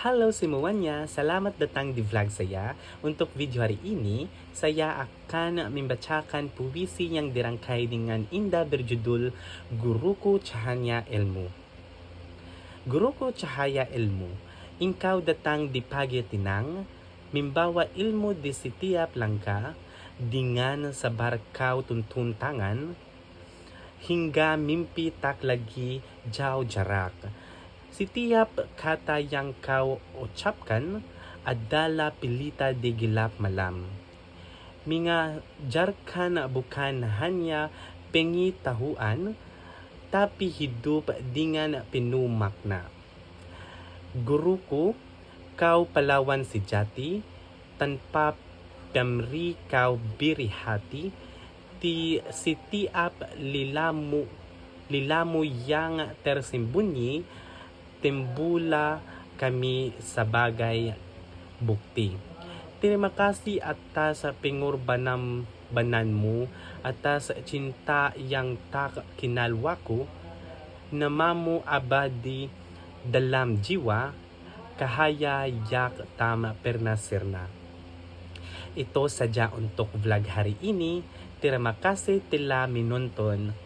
Halo semuanya, salamat datang di vlog saya. Untuk video hari ini, saya akan membacakan puisi yang dirangkai dengan indah berjudul Guruku Cahaya Ilmu. Guruku Cahaya Ilmu, engkau datang di pagi tinang, membawa ilmu di setiap langkah, dengan sabar kau tuntun tangan, hingga mimpi tak lagi jauh jarak. Setiap kata yang kau ucapkan adalah pelita di gelap malam. Mengajarkan bukan hanya pengetahuan, tapi hidup dengan penuh makna. Guruku, kau pahlawan sejati, tanpa pamrih kau beri hati, di setiap lilamu yang tersembunyi, timbula kami sebagai bukti. Terima kasih atas pengorbananmu, atas cinta yang tak kenal waku, namamu abadi dalam jiwa, cahaya yang tak pernah sirna. Ito saja untuk vlog hari ini. Terima kasih telah menonton.